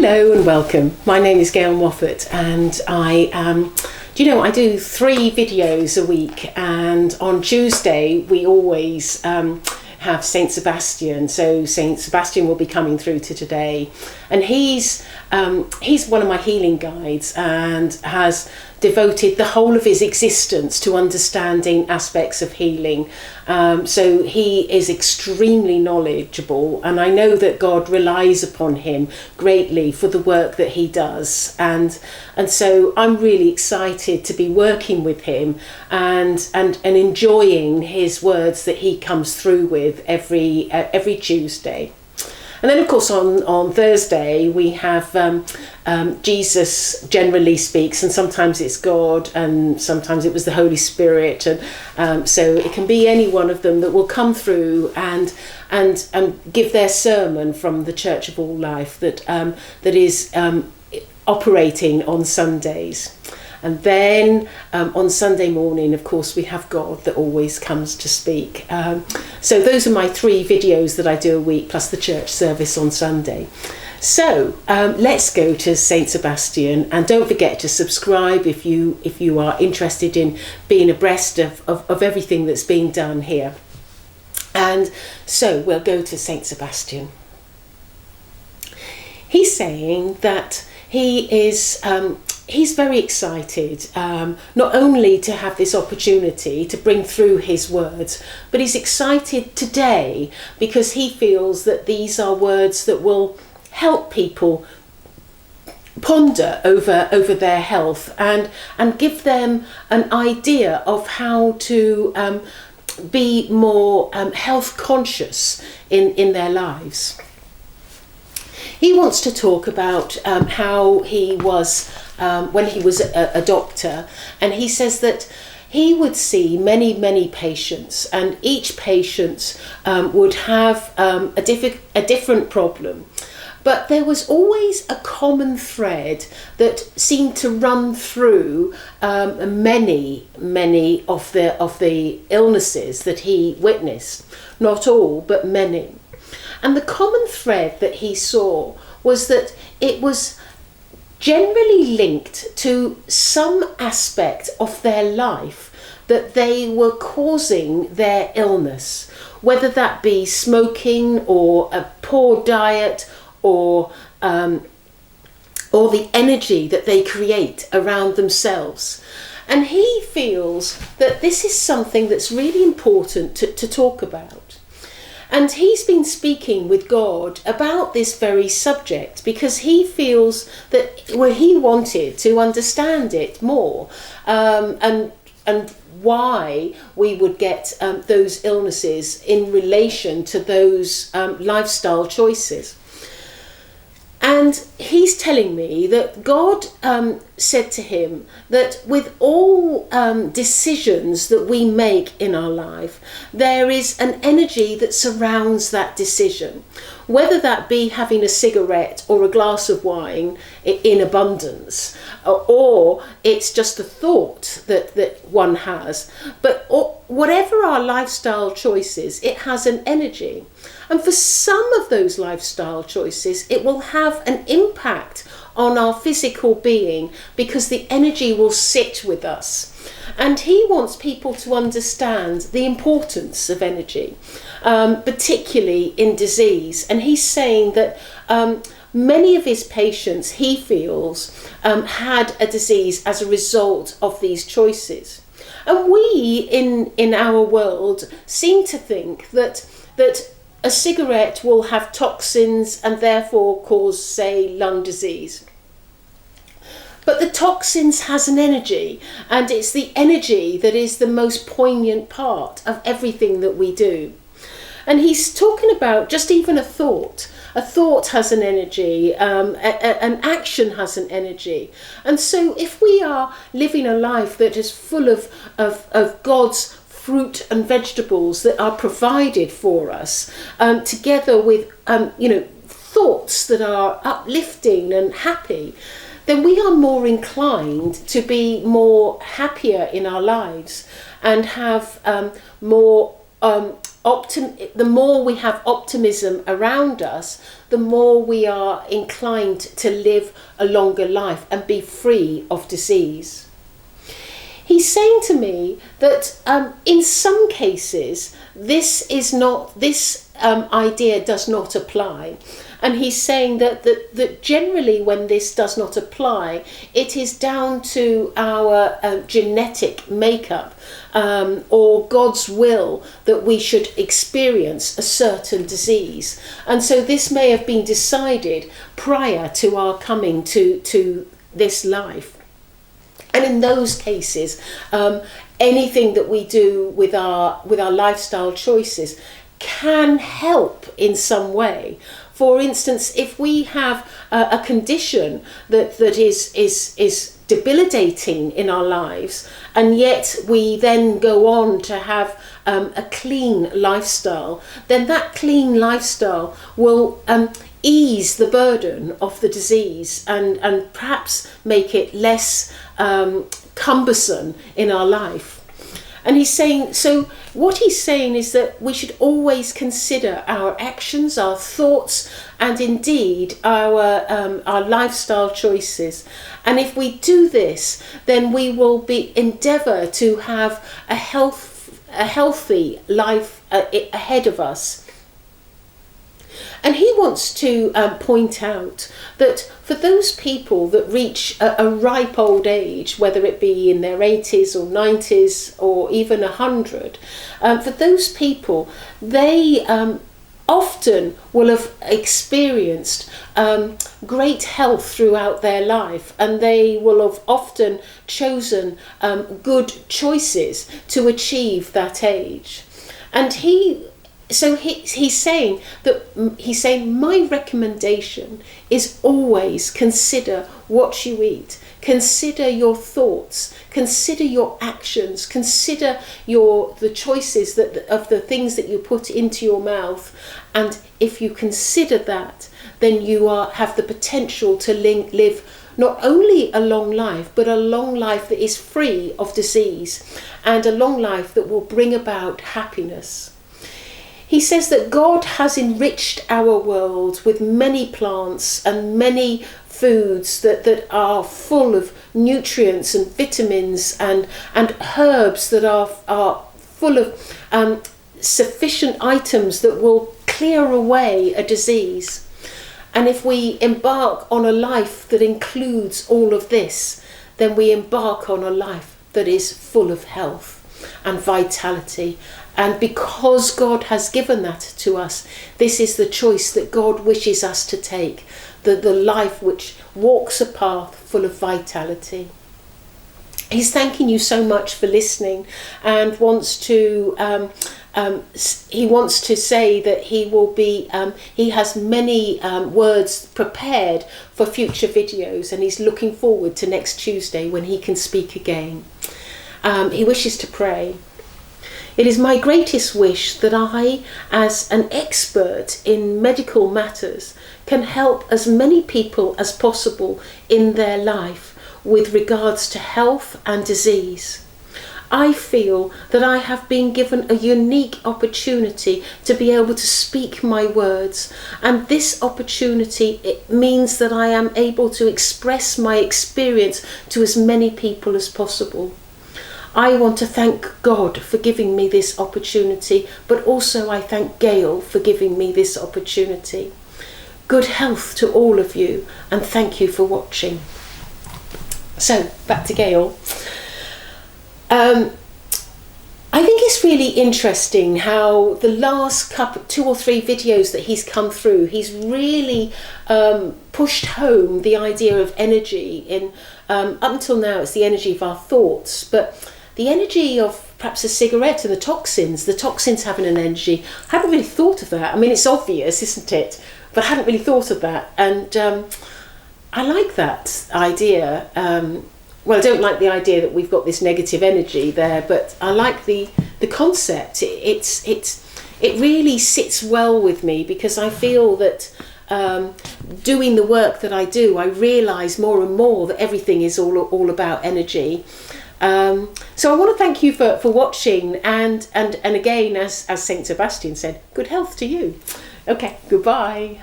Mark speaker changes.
Speaker 1: Hello and welcome. My name is Gail Moffat and I do 3 videos a week, and on Tuesday we always have Saint Sebastian. So Saint Sebastian will be coming through to today, and he's one of my healing guides and has devoted the whole of his existence to understanding aspects of healing. So he is extremely knowledgeable, and I know that God relies upon him greatly for the work that he does. And so I'm really excited to be working with him and enjoying his words that he comes through with every Tuesday. And then, of course, on Thursday, we have Jesus generally speaks, and sometimes it's God, and sometimes it was the Holy Spirit. And so it can be any one of them that will come through and give their sermon from the Church of All Life that is operating on Sundays. And then on Sunday morning, of course, we have God that always comes to speak. So those are my 3 videos that I do a week, plus the church service on Sunday. So let's go to Saint Sebastian, and don't forget to subscribe if you are interested in being abreast of everything that's being done here. And so we'll go to Saint Sebastian. He's saying that he's very excited, not only to have this opportunity to bring through his words, but he's excited today because he feels that these are words that will help people ponder over their health and give them an idea of how to be more health conscious in their lives. He wants to talk about how he was when he was a doctor, and he says that he would see many patients, and each patient would have a different problem. But there was always a common thread that seemed to run through many of the illnesses that he witnessed. Not all, but many. And the common thread that he saw was that it was generally linked to some aspect of their life that they were causing their illness, whether that be smoking or a poor diet or the energy that they create around themselves. And he feels that this is something that's really important to talk about. And he's been speaking with God about this very subject because he feels that he wanted to understand it more, and why we would get those illnesses in relation to those lifestyle choices. And he's telling me that God said to him that with all decisions that we make in our life, there is an energy that surrounds that decision, whether that be having a cigarette or a glass of wine in abundance, or it's just a thought that one has. But whatever our lifestyle choices, it has an energy. And for some of those lifestyle choices, it will have an impact on our physical being because the energy will sit with us. And he wants people to understand the importance of energy, particularly in disease. And he's saying that many of his patients, he feels, had a disease as a result of these choices. And we in our world seem to think that a cigarette will have toxins and therefore cause, say, lung disease. But the toxins has an energy, and it's the energy that is the most poignant part of everything that we do. And he's talking about just even a thought. A thought has an energy, an action has an energy. And so if we are living a life that is full of God's fruit and vegetables that are provided for us, together with thoughts that are uplifting and happy, then we are more inclined to be more happier in our lives and have more the more we have optimism around us, the more we are inclined to live a longer life and be free of disease. He's saying to me that in some cases this idea does not apply. And he's saying that generally when this does not apply, it is down to our genetic makeup or God's will that we should experience a certain disease. And so this may have been decided prior to our coming to this life. And in those cases, anything that we do with our lifestyle choices can help in some way. For instance, if we have a condition that is debilitating in our lives, and yet we then go on to have a clean lifestyle, then that clean lifestyle will ease the burden of the disease and perhaps make it less cumbersome in our life. And he's saying, so what he's saying is that we should always consider our actions, our thoughts, and indeed our lifestyle choices. And if we do this, then we will endeavour to have a healthy life ahead of us. And he wants to point out that for those people that reach a ripe old age, whether it be in their 80s or 90s or even 100, for those people, they often will have experienced great health throughout their life, and they will have often chosen good choices to achieve that age. And he's saying my recommendation is always consider what you eat, consider your thoughts, consider your actions, consider the choices of the things that you put into your mouth. And if you consider that, then you have the potential to live not only a long life, but a long life that is free of disease, and a long life that will bring about happiness. He says that God has enriched our world with many plants and many foods that are full of nutrients and vitamins and herbs that are full of sufficient items that will clear away a disease. And if we embark on a life that includes all of this, then we embark on a life that is full of health and vitality. And because God has given that to us, this is the choice that God wishes us to take, the life which walks a path full of vitality. He's thanking you so much for listening, and wants to say that he has many words prepared for future videos, and he's looking forward to next Tuesday when he can speak again. He wishes to pray. It is my greatest wish that I, as an expert in medical matters, can help as many people as possible in their life with regards to health and disease. I feel that I have been given a unique opportunity to be able to speak my words, and this opportunity, it means that I am able to express my experience to as many people as possible. I want to thank God for giving me this opportunity, but also I thank Gail for giving me this opportunity. Good health to all of you, and thank you for watching. So, back to Gail. I think it's really interesting how the last 2 or 3 videos that he's come through, he's really pushed home the idea of energy. Up until now, it's the energy of our thoughts, but the energy of perhaps a cigarette and the toxins having an energy. I hadn't really thought of that. I mean, it's obvious, isn't it? But I hadn't really thought of that. And I like that idea. Well, I don't like the idea that we've got this negative energy there, but I like the concept. It really sits well with me, because I feel that doing the work that I do, I realise more and more that everything is all about energy. So I want to thank you for watching, and again, as Saint Sebastian said, good health to you. Okay, goodbye.